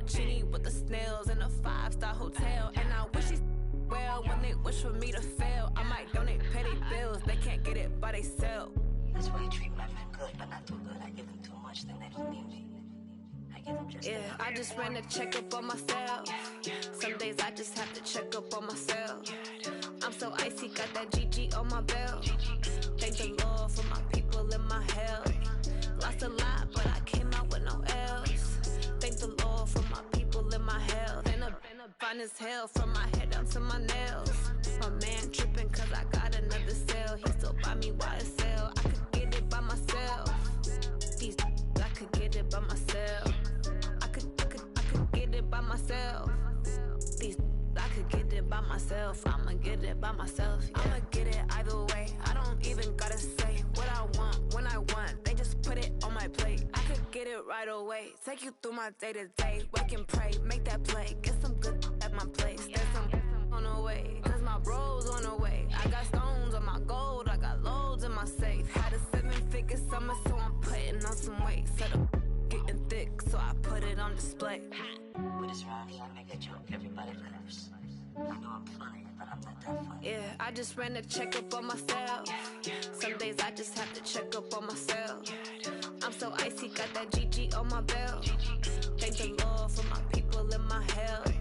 genie with the snails in a 5-star hotel. And I wish she well when they wish for me to fail. I might donate petty bills, they can't get it by themselves. That's why you treat my friend good, but not too good. I give them too much, then they don't need me. I give them just I just ran a checkup on myself. Some days I just have to check up on myself. I'm so icy, got that GG on my belt. Thank the Lord for my people in my health. Lost a lot, but I came out with no L's. Thank the Lord for my people in my health. And a fine as hell from my head down to my nails. My man tripping cause I got another cell. He still buy me YSL. I could get it by myself. These I could get it by myself. I could get it by myself. These I could get it by myself. I'ma get it by myself. Yeah. I'ma get it either way. I don't even gotta say what I want when I want. They just put it on my plate. I could get it right away. Take you through my day to day. Wake and pray, make that play. Get some good at my place. There's some on the way, cause my bro's on the way. I got stones on my gold. I got loads in my safe. Had a 7-figure summer, so I'm putting on some weight. Set up getting thick, so I put it on display. With this round, I make a joke, everybody laughs. I know I'm funny, but I'm not that funny. Yeah, I just ran a checkup on myself. Some days I just have to check up on myself. I'm so icy, got that GG on my belt. Thank the Lord for my people in my health.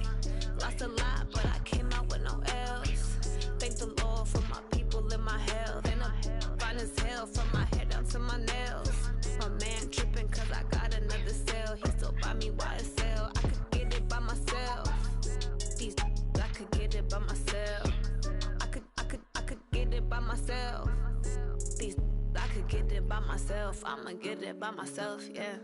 Lost a lot, but I came out with no L's. Thank the Lord for my people in my health. And I'm fine as hell from my head down to my nails. My man tripping cause I got another cell. He still buy me YSL. I could get it by myself. These I could get it by myself. I could get it by myself. These I could get it by myself. I'ma get it by myself, yeah.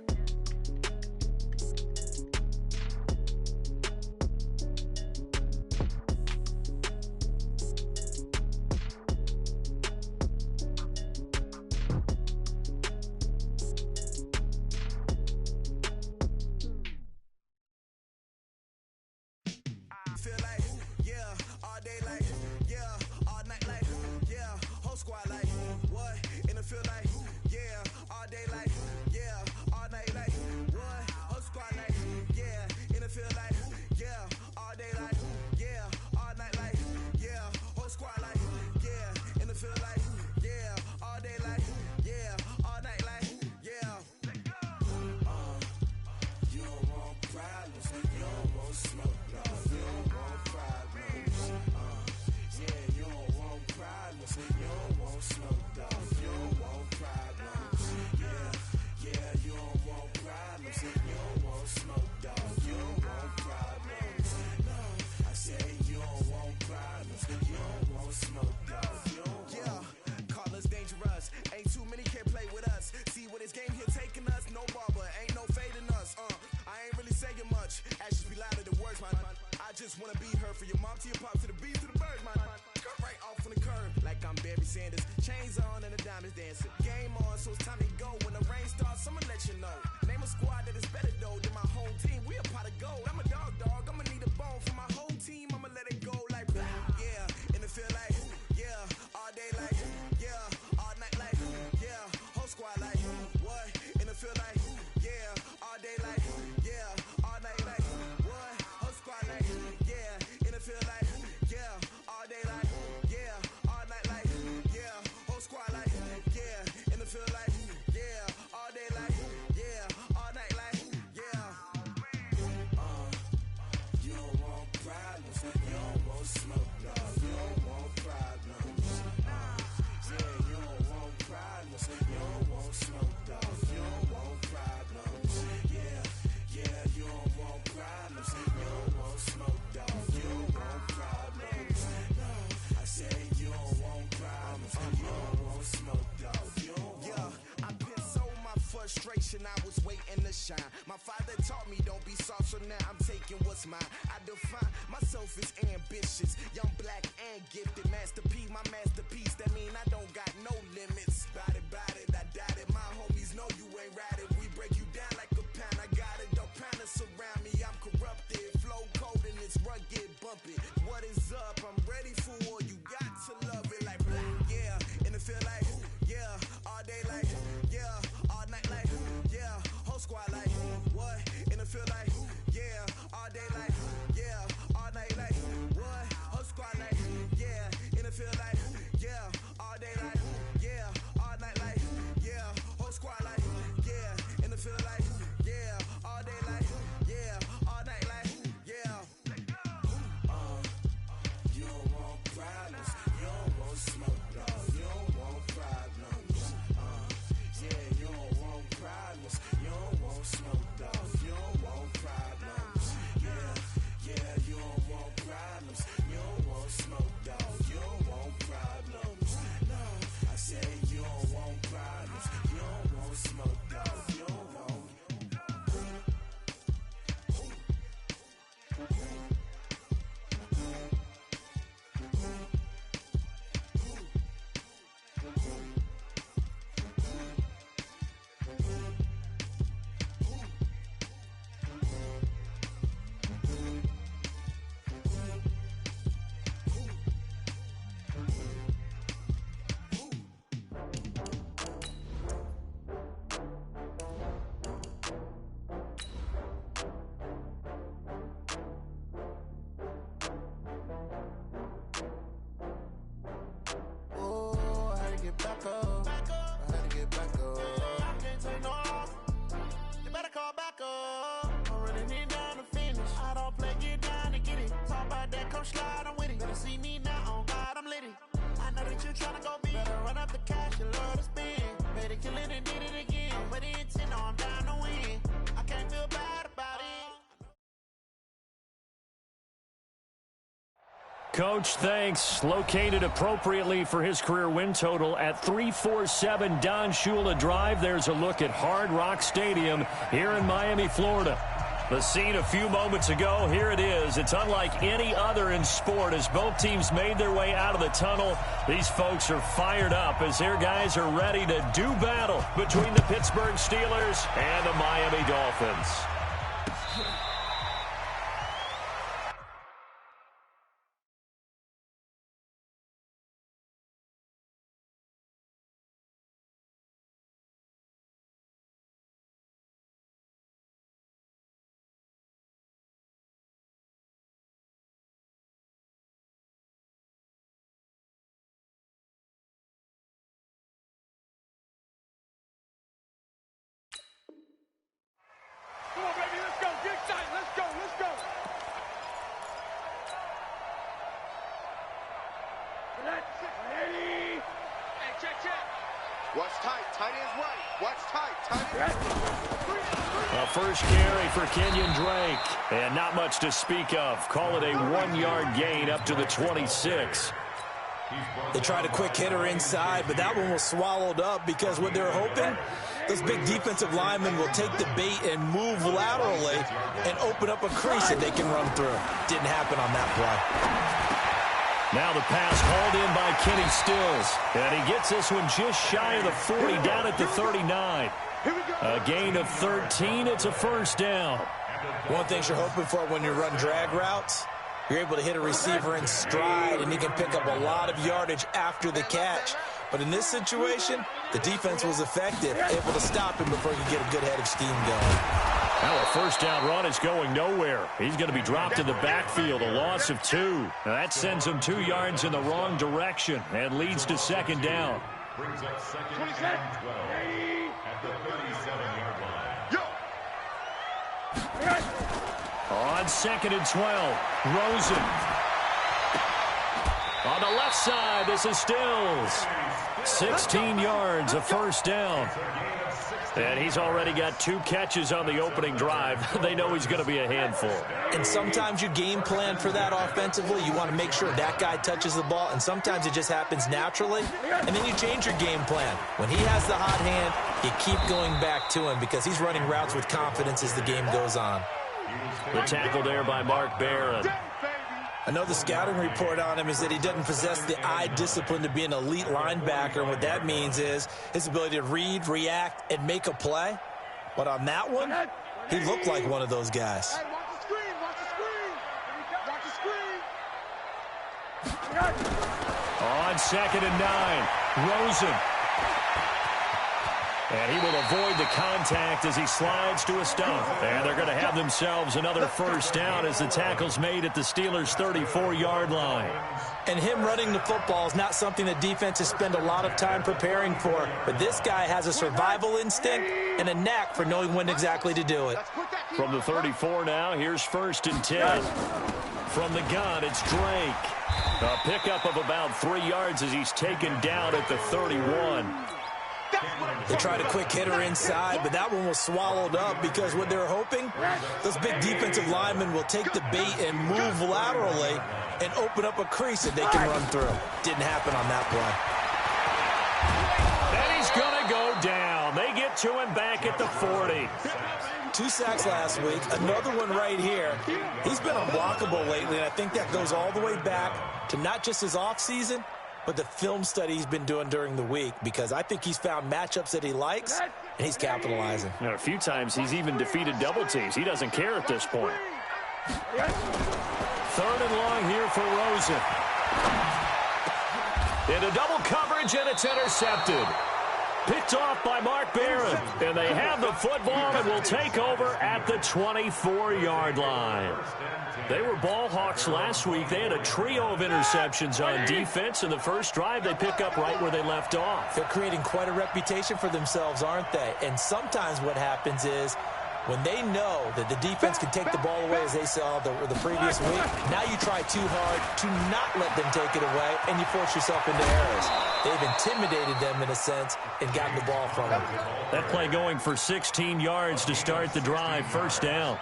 Feel like, yeah, all day like, yeah, all night like, yeah, whole squad like, what? And it feel like, yeah, all day like, yeah, all night like, what? Whole squad like, yeah, and it feel like, yeah, all day like, yeah, all night like, yeah, whole squad like, yeah, and it feel like, yeah, all day like, yeah, all night like, yeah. You don't want problems, you don't want smoke, no. You don't want problems, yeah, you don't want problems, you don't want smoke, dog. You don't want problems, yeah, you don't want problems, you don't want smoke, dog. You don't want problems, no, I say you don't want problems, you don't want smoke, dog. You don't want. Call us dangerous, ain't too many can play with us. See what this game here taking us, no barber, ain't no fading us, I ain't really saying much, actions be louder than words, man. I just wanna be heard from your mom to your pop to the beat to the birds, man. Cut right off on the curb, like I'm Barry Sanders. Chains on and the diamonds dancing. Game on, so it's time to go. When the rain starts, I'ma let you know. Name a squad that is better though than my home team. We a pot of gold. I'm a dog, I'ma need a bone for my whole team. I'ma let it go like, yeah, and it feel like, yeah, all day like, yeah, all night like, yeah, whole squad like, what? And it feel like, yeah, all day like, yeah, all night like, what? Whole squad like, yeah, and it feel like, yeah, all day like, yeah, all night like, yeah, whole squad like, yeah, and it feel like, yeah, all day like, yeah, all night like, yeah. You don't want problems, you don't want smoke, no. You don't want problems, yeah, you don't want problems, you don't want smoke, dog. You don't want problems, yeah, you don't want problems, you don't want smoke, dog. You don't want problems, no, I say you don't want problems, you don't want smoke, dog. You don't want. Yeah, I've been so my frustration, I was waiting to shine. My father taught me don't be soft, so now I'm taking what's mine. I define myself as ambitious, young, black, and gifted. Master P, my masterpiece, that mean I don't got no limits. Bout it, I doubt it. My homies know you ain't ratted. We break you down like a pound. I got it, don't pound to surround me. I'm corrupted, flow cold and it's rugged, bumpy. What is up? I'm ready for war. You got to love it like, yeah, and it feel like, yeah, all day like, yeah, all night like, yeah, whole squad like, what? And it feel like, yeah, don't slide, I'm with it. Better see me now, on God, I'm litty. I know that you're trying to go big. Better run up the cash, you love to spend. Better kill it and did it again. I'm with it, no, I'm down to win. I can't feel bad about it. Coach, thanks. Located appropriately for his career win total at 347 Don Shula Drive. There's a look at Hard Rock Stadium here in Miami, Florida. The scene a few moments ago, here it is. It's unlike any other in sport as both teams made their way out of the tunnel. These folks are fired up as their guys are ready to do battle between the Pittsburgh Steelers and the Miami Dolphins. Come on, baby, let's go. Get excited. Let's go. Let's go. Ready. Hey, check. Watch tight. Tight ends right. Watch tight. Tight ends. A first carry for Kenyon Drake. And not much to speak of. Call it a 1-yard gain up to the 26. They tried a quick hitter inside, but that one was swallowed up because what they're hoping, those big defensive linemen will take the bait and move laterally and open up a crease that they can run through. Didn't happen on that play. Now the pass hauled in by Kenny Stills. And he gets this one just shy of the 40 down at the 39. A gain of 13. It's a first down. One thing you're hoping for when you run drag routes, you're able to hit a receiver in stride, and he can pick up a lot of yardage after the catch. But in this situation, the defense was effective, able to stop him before he could get a good head of steam going. Now a first down run is going nowhere. He's going to be dropped in the backfield, a loss of 2. Now that sends him 2 yards in the wrong direction and leads to second down. Brings up second and 12 at the 37-yard line. On second and 12, Rosen. On the left side, this is Stills. 16 yards, a first down. And he's already got 2 catches on the opening drive. They know he's going to be a handful. And sometimes you game plan for that offensively. You want to make sure that guy touches the ball, and sometimes it just happens naturally. And then you change your game plan. When he has the hot hand, you keep going back to him because he's running routes with confidence as the game goes on. The tackle there by Mark Barron. I know the scouting report on him is that he doesn't possess the eye discipline to be an elite linebacker. And what that means is his ability to read, react, and make a play. But on that one, he looked like one of those guys. Hey, watch the screen. Watch the screen. On second and 9, Rosen. And he will avoid the contact as he slides to a stop. And they're going to have themselves another first down as the tackle's made at the Steelers' 34-yard line. And him running the football is not something that defenses spend a lot of time preparing for. But this guy has a survival instinct and a knack for knowing when exactly to do it. From the 34 now, here's first and 10. From the gun, it's Drake. A pickup of about 3 yards as he's taken down at the 31. They tried a quick hitter inside, but that one was swallowed up because what they're hoping, those big defensive linemen will take the bait and move laterally and open up a crease that they can run through. Didn't happen on that play. And he's going to go down. They get to him back at the 40. 2 sacks last week, another one right here. He's been unblockable lately, and I think that goes all the way back to not just his offseason, but the film study he's been doing during the week, because I think he's found matchups that he likes, and he's capitalizing. A few times he's even defeated double teams. He doesn't care at this point. 3rd and long here for Rosen. Into double coverage, and it's intercepted. Picked off by Mark Barron. And they have the football and will take over at the 24-yard line. They were ball hawks last week. They had a trio of interceptions on defense. In the first drive, they pick up right where they left off. They're creating quite a reputation for themselves, aren't they? And sometimes what happens is When they know that the defense can take the ball away as they saw the previous week, now you try too hard to not let them take it away, and you force yourself into errors. They've intimidated them in a sense and gotten the ball from them. That play going for 16 yards to start the drive, first down.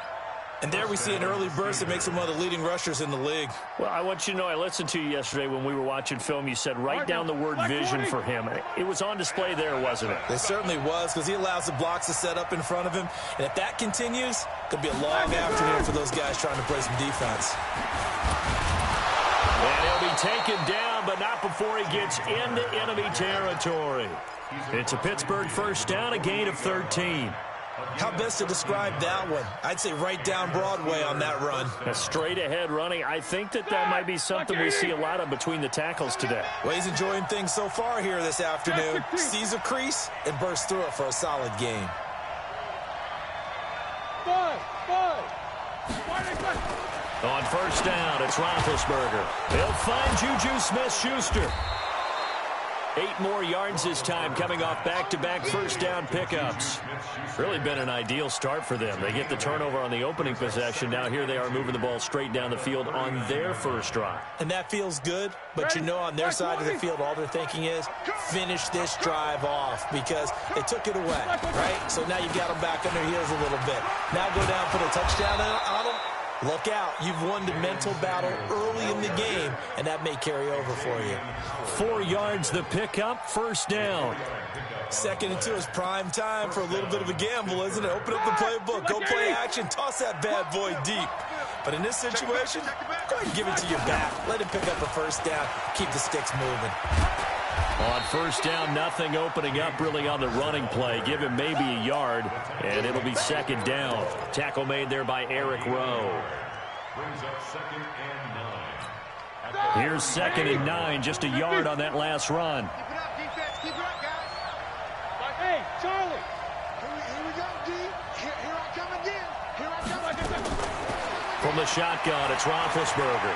And there we see an early burst that makes him one of the leading rushers in the league. Well, I want you to know, I listened to you yesterday when we were watching film. You said write down the word vision for him. It was on display there, wasn't it? It certainly was, because he allows the blocks to set up in front of him. And if that continues, it could be a long afternoon for those guys trying to play some defense. And he'll be taken down, but not before he gets into enemy territory. It's a Pittsburgh first down, a gain of 13. How best to describe that one? I'd say right down Broadway on that run. A straight-ahead running. I think that might be something we see a lot of between the tackles today. Well, he's enjoying things so far here this afternoon. Sees a crease and bursts through it for a solid gain. On first down, it's Roethlisberger. He'll find Juju Smith-Schuster. 8 more yards this time, coming off back-to-back first down pickups. Really been an ideal start for them. They get the turnover on the opening possession. Now here they are moving the ball straight down the field on their first drive. And that feels good, but you know on their side of the field, all they're thinking is finish this drive off because they took it away, right? So now you've got them back on their heels a little bit. Now go down, put a touchdown on them. Look out. You've won the mental battle early in the game, and that may carry over for you. 4 yards the pickup, first down. 2nd and 2 is prime time for a little bit of a gamble, isn't it? Open up the playbook, go play action, toss that bad boy deep. But in this situation, go ahead and give it to your back. Let him pick up a first down, keep the sticks moving. On first down, nothing opening up really on the running play. Give him maybe a yard, and it'll be second down. Tackle made there by Eric Rowe. Here's 2nd and 9, just a yard on that last run. Keep it up, defense. Keep it up, guys. Hey, Charlie. Here we go, D. Here I come again. Here I come. From the shotgun, it's Roethlisberger.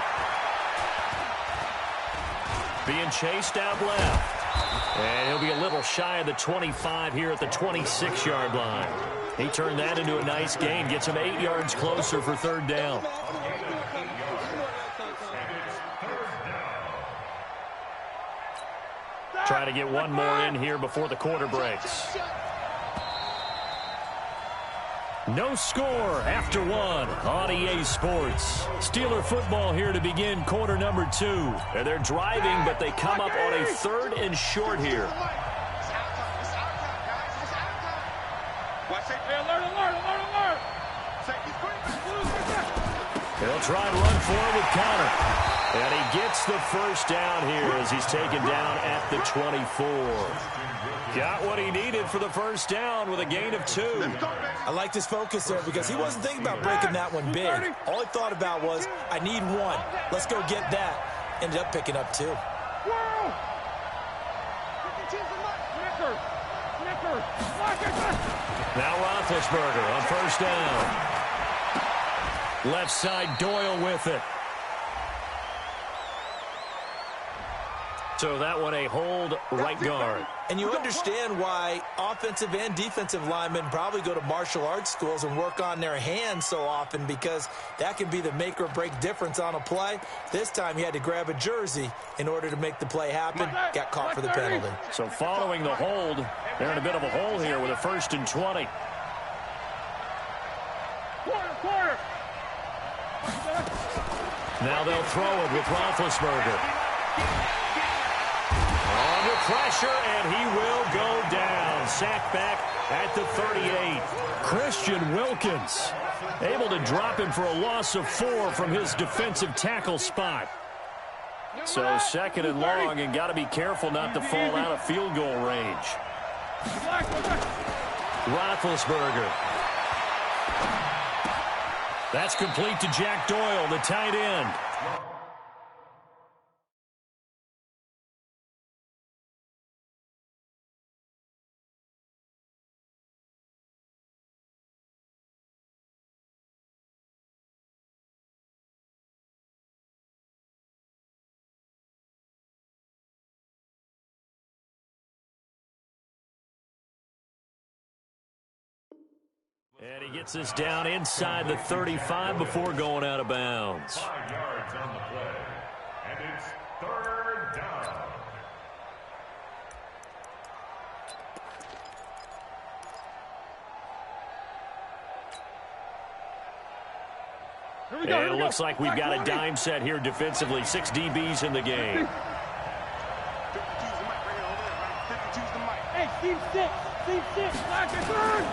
Being chased out left. And he'll be a little shy of the 25 here at the 26-yard line. He turned that into a nice gain. Gets him 8 yards closer for third down. Trying to get one more in here before the quarter breaks. No score after one on EA Sports. Steeler football here to begin quarter number 2. And they're driving, but they come up on a 3rd and short here. He'll try to run forward with Connor. And he gets the first down here as he's taken down at the 24. Got what he needed for the first down with a gain of 2. I liked his focus there because he wasn't thinking about breaking that one big. All he thought about was, I need 1. Let's go get that. Ended up picking up 2. Now Roethlisberger on first down. Left side, Doyle with it. So that one a hold right guard. And you understand why offensive and defensive linemen probably go to martial arts schools and work on their hands so often, because that can be the make or break difference on a play. This time he had to grab a jersey in order to make the play happen. Got caught for the penalty. So following the hold, they're in a bit of a hole here with a 1st and 20. Now they'll throw it with Roethlisberger. Under pressure, and he will go down. Sacked back at the 38. Christian Wilkins able to drop him for a loss of 4 from his defensive tackle spot. So 2nd and long, and got to be careful not to fall out of field goal range. Roethlisberger. That's complete to Jack Doyle, the tight end. And he gets this down inside the 35 before going out of bounds. 5 yards on the play. And it's 3rd down. And it looks like we've got a dime set here defensively. 6 DBs in the game. Hey, Steve 6. Black and third.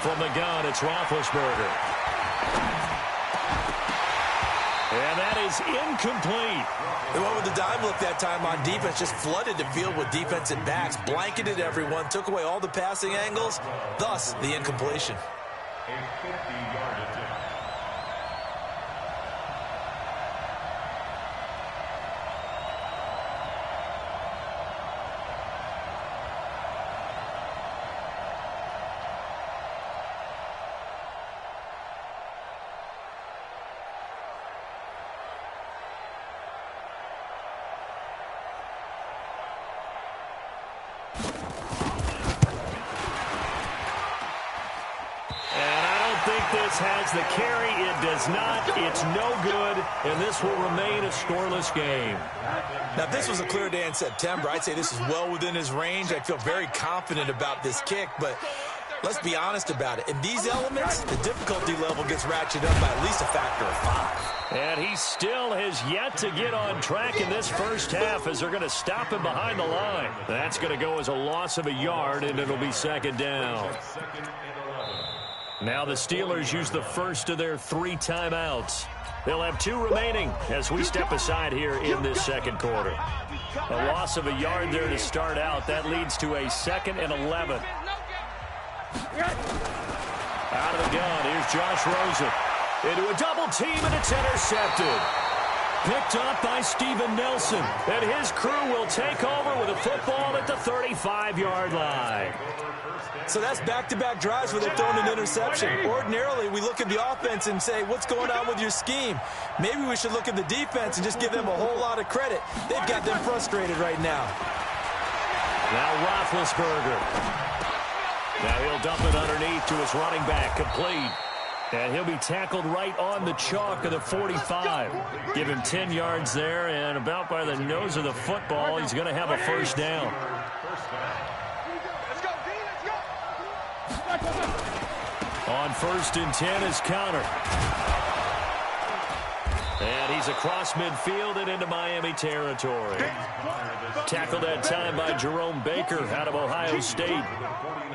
From the gun, it's Roethlisberger. And that is incomplete. The one with the dime look that time on defense just flooded the field with defensive backs, blanketed everyone, took away all the passing angles, thus the incompletion. A 50-yard attempt. This has the carry. It does not. It's no good, and this will remain a scoreless game. Now, if this was a clear day in September, I'd say this is well within his range. I feel very confident about this kick, but let's be honest about it. In these elements, the difficulty level gets ratcheted up by at least a factor of 5. And he still has yet to get on track in this first half as they're going to stop him behind the line. That's going to go as a loss of a yard, and it'll be 2nd down. Now the Steelers use the first of their 3 timeouts. They'll have 2 remaining as we step aside here in this second quarter. A loss of a yard there to start out. That leads to a 2nd and 11. Out of the gun, here's Josh Rosen. Into a double team, and it's intercepted. Picked up by Steven Nelson. And his crew will take over with a football at the 35-yard line. So that's back-to-back drives where they've thrown an interception. Ordinarily, we look at the offense and say, what's going on with your scheme? Maybe we should look at the defense and just give them a whole lot of credit. They've got them frustrated right now. Now Roethlisberger. Now he'll dump it underneath to his running back, complete. And he'll be tackled right on the chalk of the 45. Give him 10 yards there, and about by the nose of the football, he's going to have a first down. On 1st and 10 is Connor. And he's across midfield and into Miami territory. Tackled that time by Jerome Baker out of Ohio State.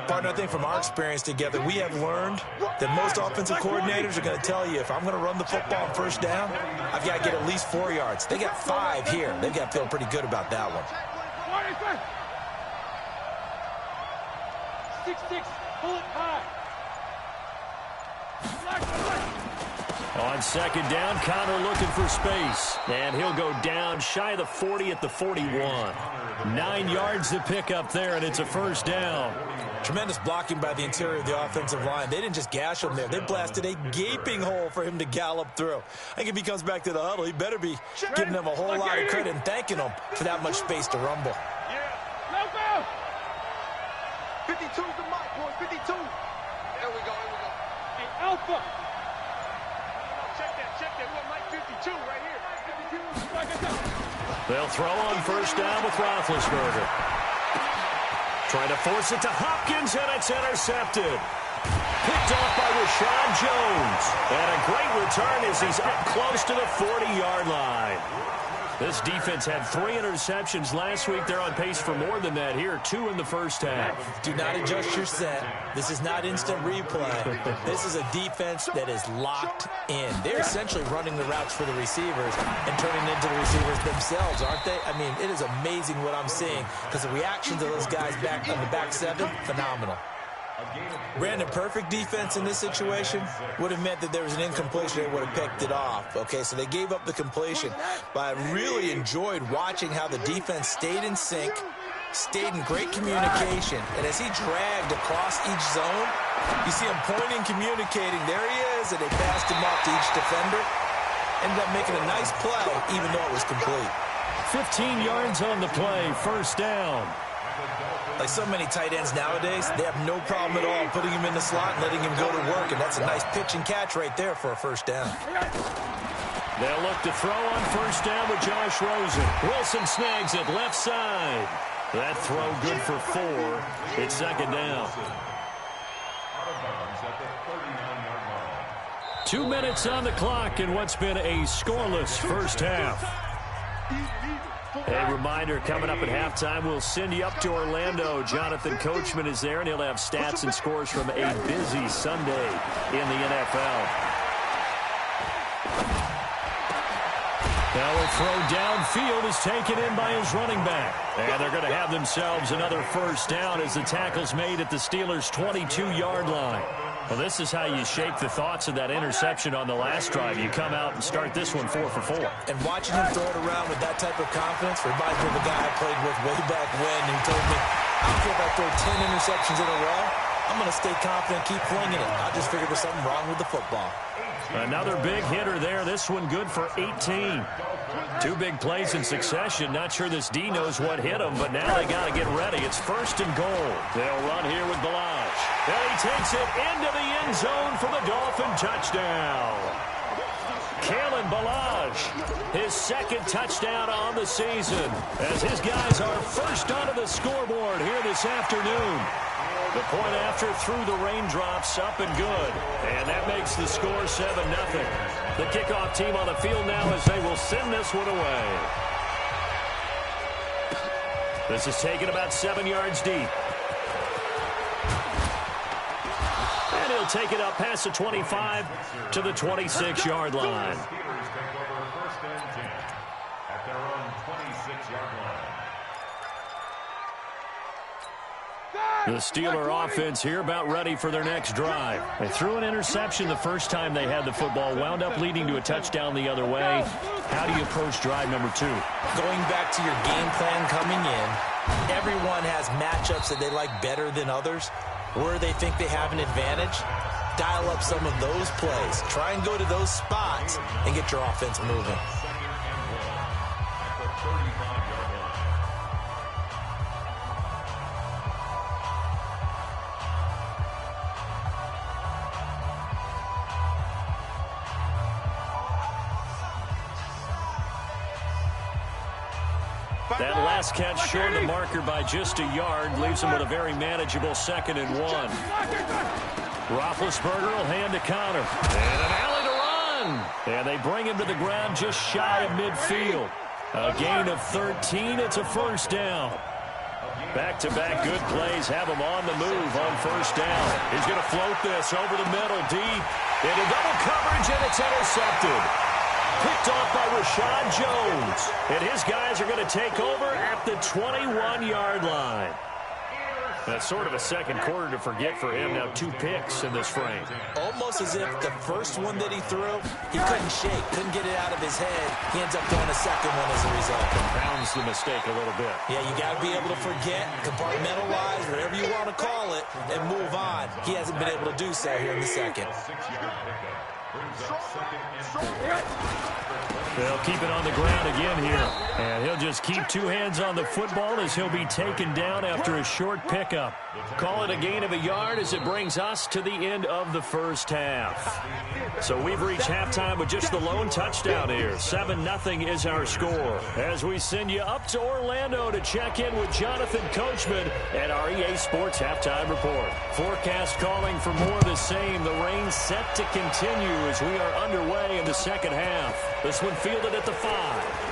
Partner, I think from our experience together, we have learned that most offensive coordinators are going to tell you, if I'm going to run the football on 1st down, I've got to get at least 4 yards. They got 5 here. They've got to feel pretty good about that one. 6-6, pull it high. On 2nd down, Connor looking for space. And he'll go down shy of the 40 at the 41. 9 yards to pick up there, and it's a first down. Tremendous blocking by the interior of the offensive line. They didn't just gash him there. They blasted a gaping hole for him to gallop through. I think if he comes back to the huddle, he better be giving them a whole lot of credit and thanking them for that much space to rumble. Yeah. 52's the mark, boy. 52. There we go. Hey, Alpha. Check that. What, Mike 52 right here. 52. They'll throw on 1st down with Roethlisberger. Trying to force it to Hopkins, and it's intercepted. Picked off by Rashad Jones. And a great return as he's up close to the 40-yard line. This defense had 3 interceptions last week. They're on pace for more than that here, 2 in the first half. Do not adjust your set. This is not instant replay. This is a defense that is locked in. They're essentially running the routes for the receivers and turning into the receivers themselves, aren't they? I mean, it is amazing what I'm seeing because the reaction to those guys back on the back 7, phenomenal. Brandon, perfect defense in this situation would have meant that there was an incompletion. They would have picked it off. Okay, so they gave up the completion. But I really enjoyed watching how the defense stayed in sync, stayed in great communication. And as he dragged across each zone, you see him pointing, communicating. There he is, and they passed him off to each defender. Ended up making a nice play, even though it was complete. 15 yards on the play, first down. Like so many tight ends nowadays, they have no problem at all putting him in the slot and letting him go to work, and that's a nice pitch and catch right there for a first down. They'll look to throw on first down with Josh Rosen. Wilson snags it left side. That throw good for 4. It's second down. 2 minutes on the clock in what's been a scoreless first half. A reminder, coming up at halftime, we'll send you up to Orlando. Jonathan Coachman is there, and he'll have stats and scores from a busy Sunday in the NFL. Now a throw downfield is taken in by his running back. And they're going to have themselves another first down as the tackle's made at the Steelers' 22-yard line. Well, this is how you shake the thoughts of that interception on the last drive. You come out and start this one 4 for 4. And watching him throw it around with that type of confidence reminds me of a guy I played with way back when who told me, I don't care if I throw 10 interceptions in a row, I'm going to stay confident, keep flinging it. I just figured there's something wrong with the football. Another big hitter there. This one good for 18. 2 big plays in succession. Not sure this D knows what hit him, but now they got to get ready. It's first and goal. They'll run here with Balaj. And he takes it into the end zone for the Dolphin touchdown. Kalen Balaj, his second touchdown on the season, as his guys are first onto the scoreboard here this afternoon. The point after through the raindrops, up and good. And that makes the score 7-0. The kickoff team on the field now as they will send this one away. This is taken about 7 yards deep. And he'll take it up past the 25 to the 26-yard line. At their own 26-yard line. The Steeler offense here about ready for their next drive. They threw an interception the first time they had the football, wound up leading to a touchdown the other way. How do you approach drive number 2? Going back to your game plan coming in, everyone has matchups that they like better than others. Where they think they have an advantage, dial up some of those plays. Try and go to those spots and get your offense moving. That last catch short of the marker by just a yard leaves him with a very manageable 2nd and 1. Roethlisberger will hand to Connor. And an alley to run. And they bring him to the ground just shy of midfield. A gain of 13. It's a first down. Back-to-back good plays have him on the move on first down. He's going to float this over the middle deep. Into double coverage, and it's intercepted. Picked off by Rashad Jones. And his guys are going to take over at the 21-yard line. That's sort of a second quarter to forget for him. Now 2 picks in this frame. Almost as if the first one that he threw, he couldn't shake, couldn't get it out of his head. He ends up throwing a second one as a result. Compounds the mistake a little bit. Yeah, you got to be able to forget, compartmentalize, whatever you want to call it, and move on. He hasn't been able to do so here in the second. They'll keep it on the ground again here. And he'll just keep 2 hands on the football as he'll be taken down after a short pickup. Call it a gain of a yard as it brings us to the end of the first half. So we've reached halftime with just the lone touchdown here. 7-0 is our score. As we send you up to Orlando to check in with Jonathan Coachman at our EA Sports Halftime Report. Forecast calling for more of the same. The rain set to continue as we are underway in the second half. This one fielded at the 5.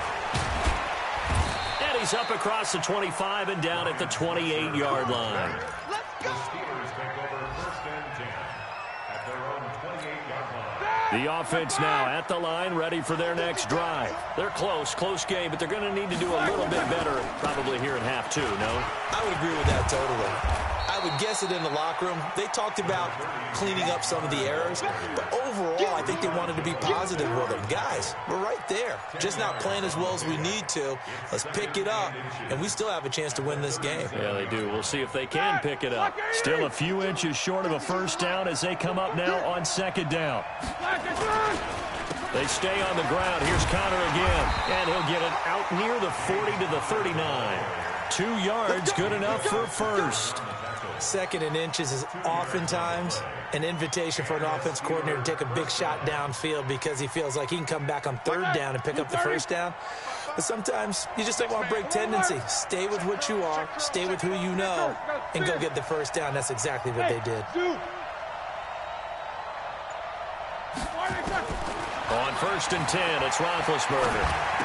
And he's up across the 25 and down at the 28-yard line. The Steelers take over first and 10 at their own 28-yard line. The offense now at the line, ready for their next drive. They're close game, but they're going to need to do a little bit better probably here in half 2, no? I would agree with that totally. I would guess it in the locker room. They talked about cleaning up some of the errors, but overall, I think they wanted to be positive with them. Guys, we're right there. Just not playing as well as we need to. Let's pick it up, and we still have a chance to win this game. Yeah, they do. We'll see if they can pick it up. Still a few inches short of a first down as they come up now on second down. They stay on the ground. Here's Connor again, and he'll get it out near the 40 to the 39. 2 yards, good enough for first. 2nd and inches is oftentimes an invitation for an offense coordinator to take a big shot downfield because he feels like he can come back on 3rd down and pick up the 1st down. But sometimes you just don't want to break tendency. Stay with what you are, stay with who you know, and go get the 1st down. That's exactly what they did. On 1st and 10, it's Roethlisberger.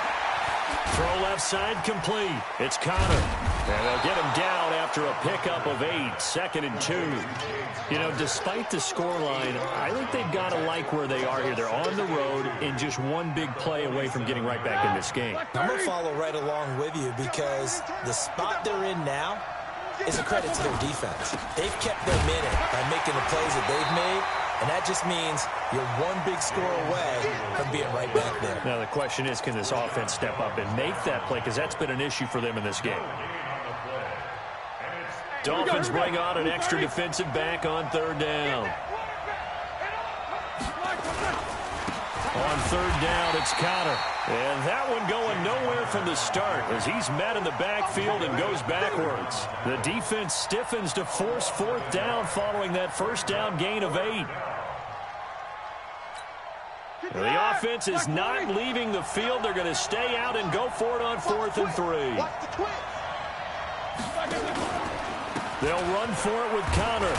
Throw left side complete. It's Connor. And they'll get him down after a pickup of 8, 2nd and 2. You know, despite the scoreline, I think they've got to like where they are here. They're on the road and just one big play away from getting right back in this game. I'm going to follow right along with you because the spot they're in now is a credit to their defense. They've kept their minute by making the plays that they've made, and that just means you're one big score away from being right back there. Now the question is, can this offense step up and make that play? Because that's been an issue for them in this game. Dolphins bring on an extra defensive back on 3rd down. On 3rd down, it's Connor. And that one going nowhere from the start as he's met in the backfield and goes backwards. The defense stiffens to force 4th down following that 1st down gain of 8. The offense is not leaving the field. They're going to stay out and go for it on 4th and 3. They'll run for it with Connor.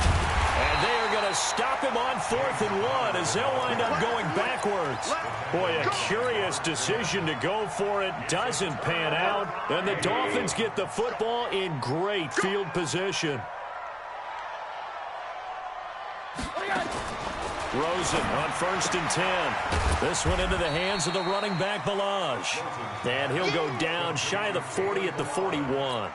And they are going to stop him on 4th and 1 as they'll wind up going backwards. Boy, a curious decision to go for it. Doesn't pan out. And the Dolphins get the football in great field position. Rosen on 1st and 10. This one into the hands of the running back, Balaj. And he'll go down shy of the 40 at the 41.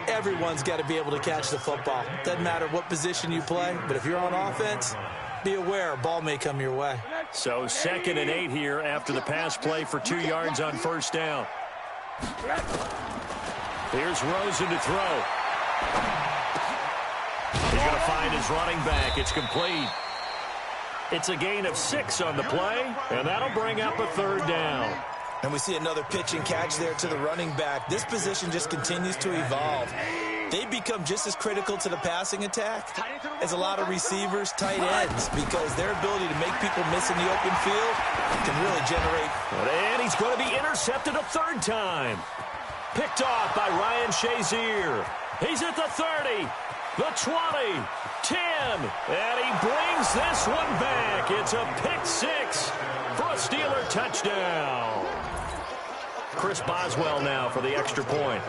Everyone's got to be able to catch the football. Doesn't matter what position you play, but if you're on offense, be aware a ball may come your way. So 2nd and 8 here after the pass play for 2 yards on 1st down. Here's Rosen to throw. He's going to find his running back. It's complete. It's a gain of 6 on the play, and that'll bring up a 3rd down. And we see another pitch and catch there to the running back. This position just continues to evolve. They become just as critical to the passing attack as a lot of receivers, tight ends, because their ability to make people miss in the open field can really generate. And he's going to be intercepted a 3rd time. Picked off by Ryan Shazier. He's at the 30, the 20, 10, and he brings this one back. It's a pick 6 for a Steeler touchdown. Chris Boswell now for the extra point.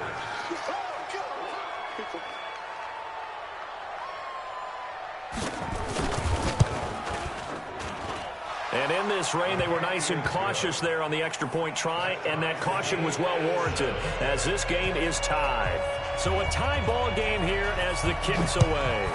And in this rain, they were nice and cautious there on the extra point try, and that caution was well warranted as this game is tied. So a tie ball game here as the kick's away.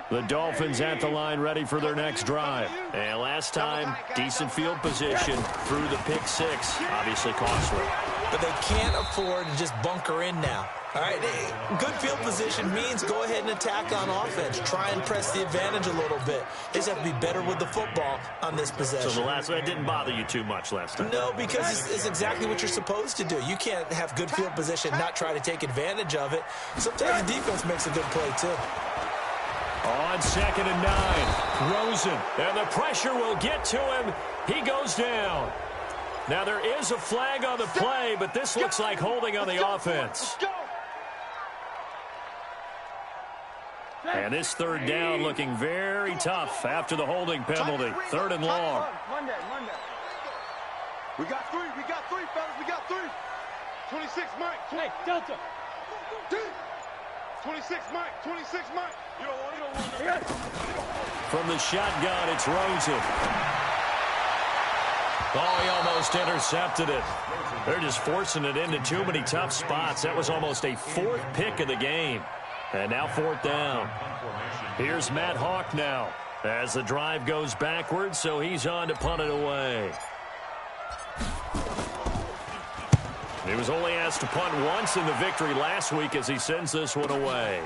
The Dolphins at the line ready for their next drive. And last time, decent field position through the pick 6. Obviously costly. But they can't afford to just bunker in now. All right, good field position means go ahead and attack on offense. Try and press the advantage a little bit. They just have to be better with the football on this possession. So the last one didn't bother you too much last time? No, because it's exactly what you're supposed to do. You can't have good field position, not try to take advantage of it. Sometimes the defense makes a good play, too. On 2nd and 9, Rosen, and the pressure will get to him. He goes down. Now there is a flag on the play, but this looks like holding on the offense. And this 3rd down looking very tough after the holding penalty. 3rd and long. Monday. We got 3, fellas, we got 3. 26, Mike. Hey, Delta. 26, Mike. You don't want it. From the shotgun, it's Rosen. Oh, he almost intercepted it. They're just forcing it into too many tough spots. That was almost a 4th pick of the game. And now 4th down. Here's Matt Hawk now as the drive goes backwards, so he's on to punt it away. He was only asked to punt once in the victory last week as he sends this one away.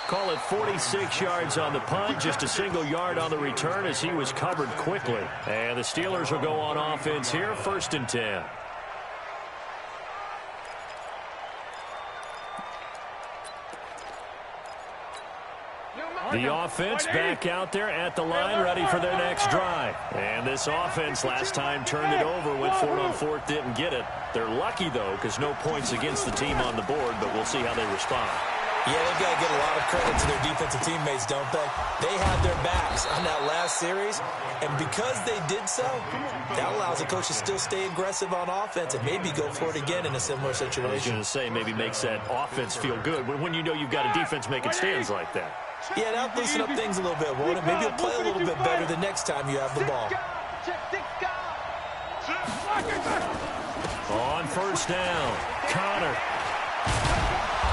Call it 46 yards on the punt, just a single yard on the return as he was covered quickly. And the Steelers will go on offense here, 1st and 10. The offense back out there at the line, ready for their next drive. And this offense last time turned it over, went for it on 4th, didn't get it. They're lucky, though, because no points against the team on the board, but we'll see how they respond. Yeah, they've got to give a lot of credit to their defensive teammates, don't they? They had their backs on that last series, and because they did so, that allows the coach to still stay aggressive on offense and maybe go for it again in a similar situation. I was going to say, maybe makes that offense feel good when you know you've got a defense making stands like that. Yeah, that'll loosen up things a little bit, won't it? Maybe you'll play a little bit better the next time you have the ball. On 1st down, Connor.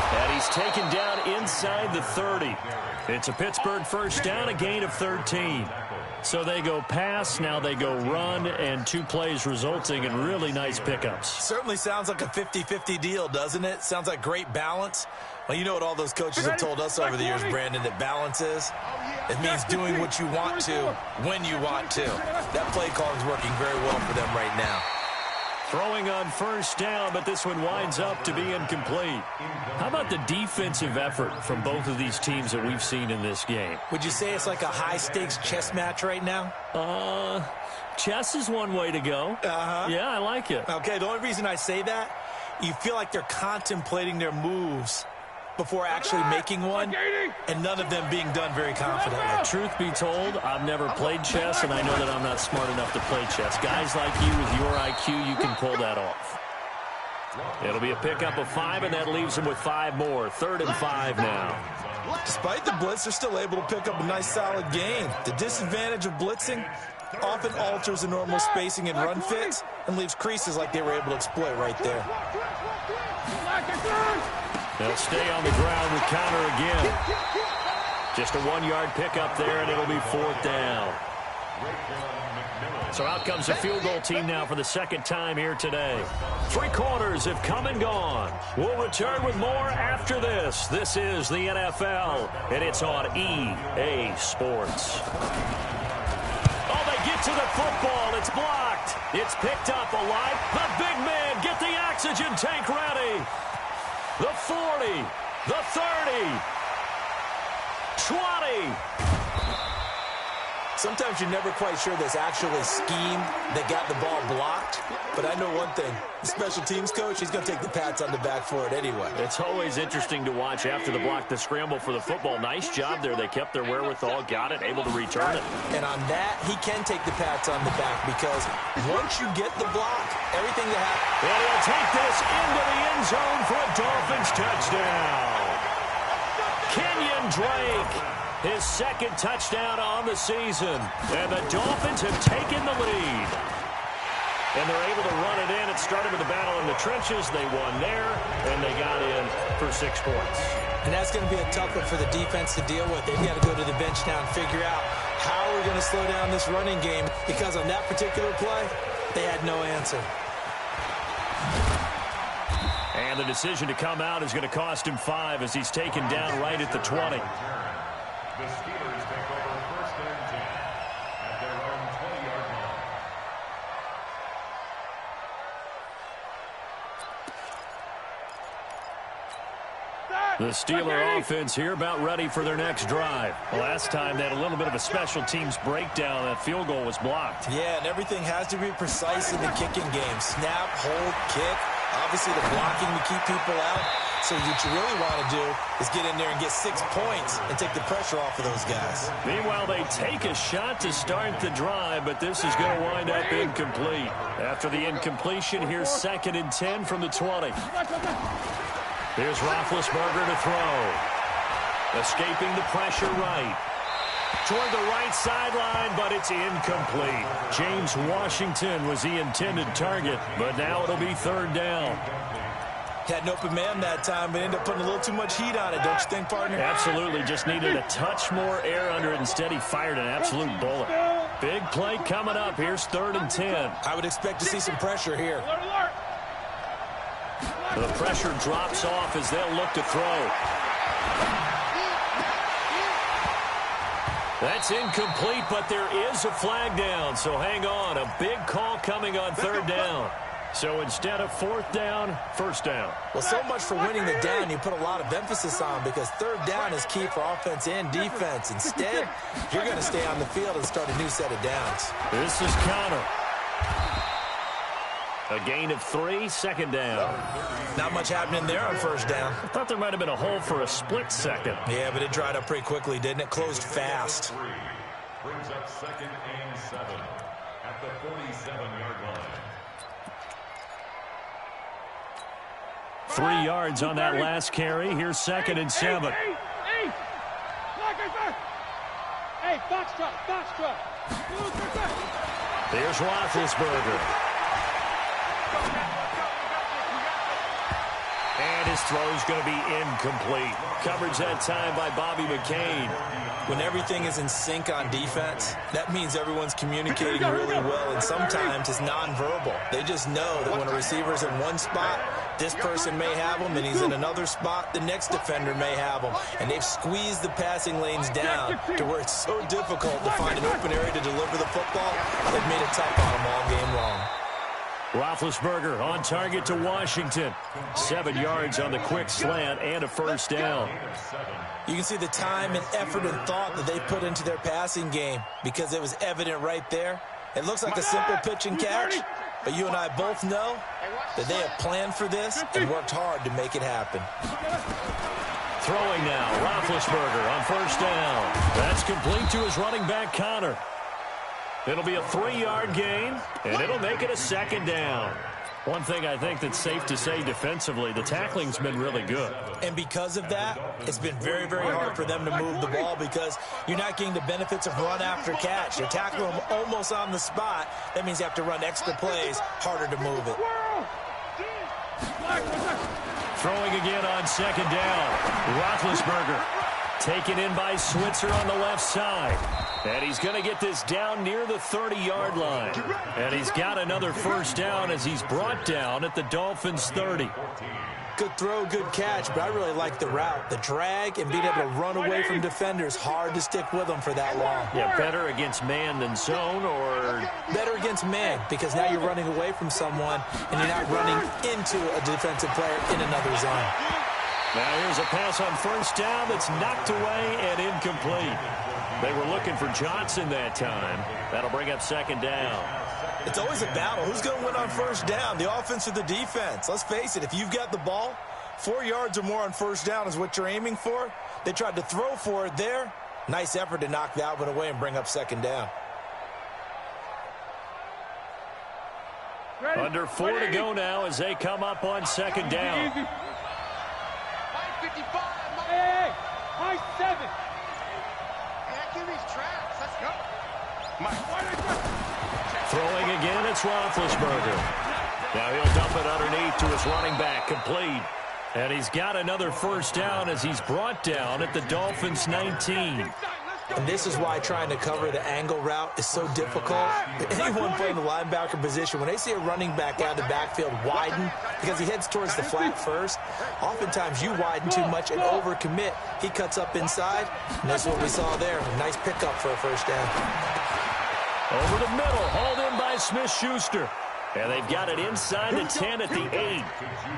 And he's taken down inside the 30. It's a Pittsburgh 1st down, a gain of 13. So they go pass, now they go run, and 2 plays resulting in really nice pickups. Certainly sounds like a 50-50 deal, doesn't it? Sounds like great balance. Well, you know what all those coaches have told us over the years, Brandon, that balance is? It means doing what you want to when you want to. That play call is working very well for them right now. Throwing on 1st down, but this one winds up to be incomplete. How about the defensive effort from both of these teams that we've seen in this game? Would you say it's like a high-stakes chess match right now? Chess is one way to go. Yeah, I like it. Okay, the only reason I say that, you feel like they're contemplating their moves before actually making one, and none of them being done very confidently. Truth be told, I've never played chess, and I know that I'm not smart enough to play chess. Guys like you with your IQ, you can pull that off. It'll be a pickup of 5, and that leaves them with 5 more. 3rd and 5 now. Despite the blitz, they're still able to pick up a nice, solid gain. The disadvantage of blitzing often alters the normal spacing and run fits and leaves creases like they were able to exploit right there. They'll stay on the ground with Connor again. Just a 1-yard pickup there, and it'll be 4th down. So out comes the field goal team now for the 2nd time here today. 3 quarters have come and gone. We'll return with more after this. This is the NFL, and it's on EA Sports. Oh, they get to the football. It's blocked. It's picked up alive. The big man, get the oxygen tank ready. The 40, the 30, 20. Sometimes you're never quite sure there's actually scheme that got the ball blocked. But I know one thing. The special teams coach, he's going to take the pats on the back for it anyway. It's always interesting to watch after the block, the scramble for the football. Nice job there. They kept their wherewithal, got it, able to return it. And on that, he can take the pats on the back because once you get the block, everything that happens. And he'll take this into the end zone for a Dolphins touchdown. Kenyon Drake, his 2nd touchdown on the season. And the Dolphins have taken the lead. And they're able to run it in. It started with a battle in the trenches. They won there, and they got in for 6 points. And that's going to be a tough one for the defense to deal with. They've got to go to the bench now and figure out how we're going to slow down this running game because on that particular play, they had no answer. And the decision to come out is going to cost him 5 as he's taken down right at the 20. The Steelers take over 1st and 10 at their own 20-yard line. The Steeler offense here about ready for their next drive. Last time they had a little bit of a special teams breakdown. That field goal was blocked. Yeah, and everything has to be precise in the kicking game. Snap, hold, kick. Obviously the blocking to keep people out. So what you really want to do is get in there and get 6 points and take the pressure off of those guys. Meanwhile, they take a shot to start the drive, but this is going to wind up incomplete. After the incompletion, here's 2nd and 10 from the 20. Here's Roethlisberger to throw. Escaping the pressure right. Toward the right sideline, but it's incomplete. James Washington was the intended target, but now it'll be 3rd down. Had an open man that time, but ended up putting a little too much heat on it, don't you think, partner? Absolutely. Just needed a touch more air under it. Instead, he fired an absolute bullet. Big play coming up. Here's 3rd and 10. I would expect to see some pressure here. The pressure drops off as they'll look to throw. That's incomplete, but there is a flag down, so hang on. A big call coming on 3rd down. So instead of 4th down, 1st down. Well, so much for winning the down you put a lot of emphasis on, because 3rd down is key for offense and defense. Instead, you're going to stay on the field and start a new set of downs. This is Connor. A gain of 3, 2nd down. Not much happening there on 1st down. I thought there might have been a hole for a split second. Yeah, but it dried up pretty quickly, didn't it? Closed fast. Brings up 2nd and 7 at the 47-yard line. 3 yards on that last carry. Here's 2nd and 7. Hey, box truck. Here's Roethlisberger. And his throw's going to be incomplete. Coverage that time by Bobby McCain. When everything is in sync on defense, that means everyone's communicating really well, and sometimes it's nonverbal. They just know that when a receiver's in one spot, this person may have him, and he's in another spot, the next defender may have him. And they've squeezed the passing lanes down to where it's so difficult to find an open area to deliver the football. They've made it tough on them all game long. Roethlisberger on target to Washington. 7 yards on the quick slant and a 1st down. You can see the time and effort and thought that they put into their passing game, because it was evident right there. It looks like a simple pitch and catch, but you and I both know that they have planned for this and worked hard to make it happen. Throwing now, Roethlisberger on 1st down. That's complete to his running back, Connor. It'll be a 3-yard gain, and it'll make it a 2nd down. One thing I think that's safe to say defensively, the tackling's been really good. And because of that, it's been very, very hard for them to move the ball, because you're not getting the benefits of run after catch. You're tackling them almost on the spot. That means you have to run extra plays, harder to move it. Throwing again on 2nd down. Roethlisberger taken in by Switzer on the left side. And he's going to get this down near the 30-yard line. And he's got another 1st down as he's brought down at the Dolphins' 30. Good throw, good catch, but I really like the route. The drag and being able to run away from defenders, hard to stick with them for that long. Yeah, better against man than zone, or? Better against man, because now you're running away from someone and you're not running into a defensive player in another zone. Now here's a pass on 1st down that's knocked away and incomplete. They were looking for Johnson that time. That'll bring up 2nd down. It's always a battle. Who's going to win on 1st down, the offense or the defense? Let's face it, if you've got the ball, 4 yards or more on 1st down is what you're aiming for. They tried to throw for it there. Nice effort to knock that one away and bring up 2nd down. Under 4 to go now as they come up on 2nd down. 55. Hey, high 7. Throwing again, it's Roethlisberger. Now he'll dump it underneath to his running back, complete. And he's got another 1st down as he's brought down at the Dolphins' 19. And this is why trying to cover the angle route is so difficult. Anyone playing the linebacker position, when they see a running back out of the backfield widen, because he heads towards the flat first, oftentimes you widen too much and overcommit. He cuts up inside, and that's what we saw there. A nice pickup for a 1st down. Over the middle, hauled in by Smith-Schuster. And they've got it inside the 10 at the 8.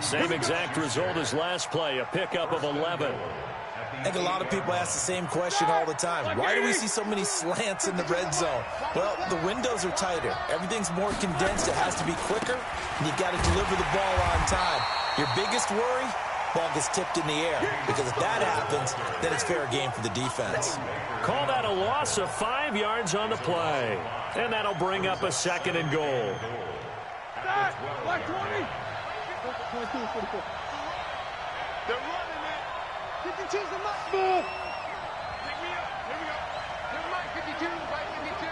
Same exact result as last play, a pickup of 11. I think a lot of people ask the same question all the time. Why do we see so many slants in the red zone? Well, the windows are tighter. Everything's more condensed. It has to be quicker, and you've got to deliver the ball on time. Your biggest worry, ball gets tipped in the air, because if that happens, then it's fair game for the defense. Call that a loss of 5 yards on the play. And that'll bring up a 2nd and goal. Black 20. 22, 44. They're running it. 52's the mark. Move. Pick me up. Here we go. Never mind, 52. Right, 52.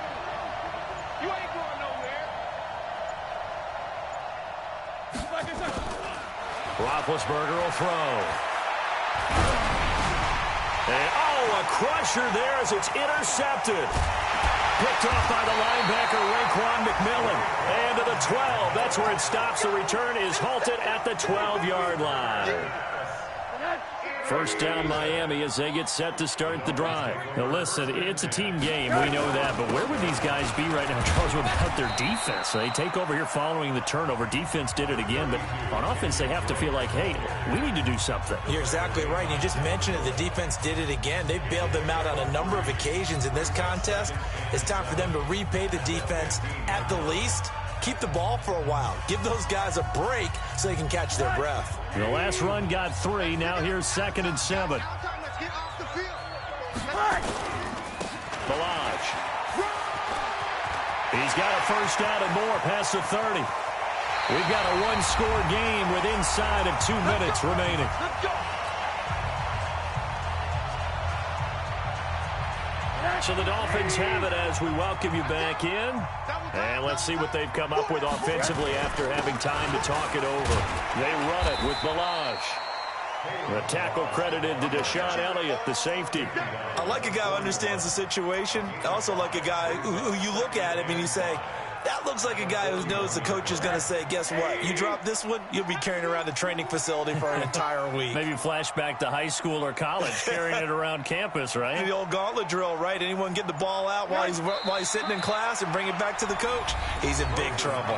You ain't going nowhere. Roethlisberger will throw. And, oh, a crusher there as it's intercepted. Picked off by the linebacker, Raekwon McMillan. And to the 12. That's where it stops. The return is halted at the 12-yard line. First down, Miami, as they get set to start the drive. Now, listen, it's a team game. We know that. But where would these guys be right now, Charles, without their defense? They take over here following the turnover. Defense did it again. But on offense, they have to feel like, hey, we need to do something. You're exactly right. You just mentioned it. The defense did it again. They bailed them out on a number of occasions in this contest. It's time for them to repay the defense at the least. Keep the ball for a while. Give those guys a break so they can catch their breath. The last run got 3. Now here's 2nd and 7. Balaj. He's got a first down and more past the 30. We've got a one-score game with inside of 2 minutes remaining. So the Dolphins have it as we welcome you back in. And let's see what they've come up with offensively after having time to talk it over. They run it with Balaj. The tackle credited to Deshaun Elliott, the safety. I like a guy who understands the situation. I also like a guy who you look at him and you say, that looks like a guy who knows the coach is going to say, guess what? You drop this one, you'll be carrying around the training facility for an entire week. Maybe flashback to high school or college, carrying it around campus, right? The old gauntlet drill, right? Anyone get the ball out while he's sitting in class and bring it back to the coach? He's in big trouble.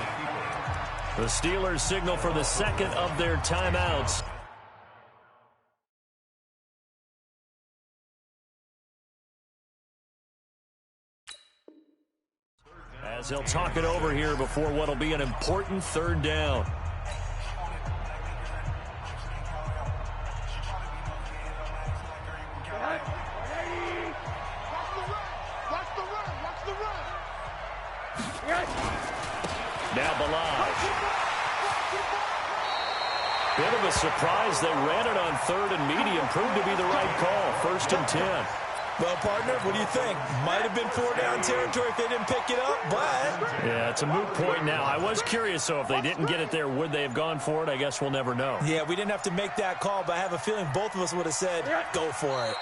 The Steelers signal for the second of their timeouts. As they'll talk it over here before what will be an important 3rd down. Now Balaj. Bit of a surprise. They ran it on 3rd and medium. Proved to be the right call. 1st and 10. Well, partner, what do you think? Might have been 4-down territory if they didn't pick it up, but... Yeah, it's a moot point now. I was curious, though, if they didn't get it there, would they have gone for it? I guess we'll never know. Yeah, we didn't have to make that call, but I have a feeling both of us would have said, go for it.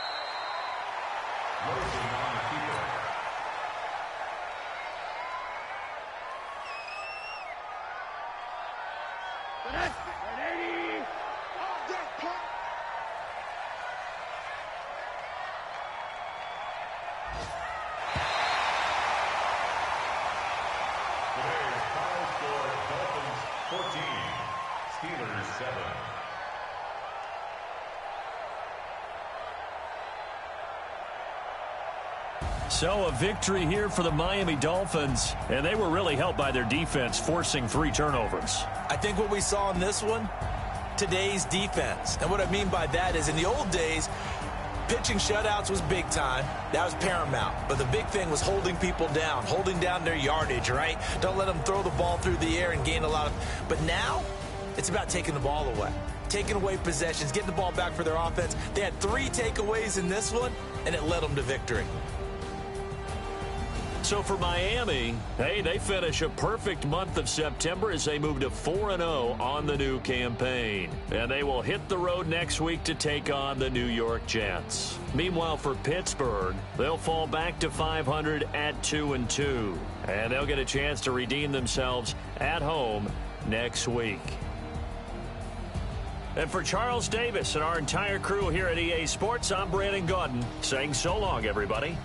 So a victory here for the Miami Dolphins, and they were really helped by their defense, forcing 3 turnovers. I think what we saw in this one, today's defense. And what I mean by that is in the old days, pitching shutouts was big time. That was paramount. But the big thing was holding people down, holding down their yardage, right? Don't let them throw the ball through the air and gain a lot of... But now, it's about taking the ball away. Taking away possessions, getting the ball back for their offense. They had 3 takeaways in this one, and it led them to victory. So for Miami, hey, they finish a perfect month of September as they move to 4-0 on the new campaign. And they will hit the road next week to take on the New York Jets. Meanwhile, for Pittsburgh, they'll fall back to 500 at 2-2. And they'll get a chance to redeem themselves at home next week. And for Charles Davis and our entire crew here at EA Sports, I'm Brandon Gaudin saying so long, everybody.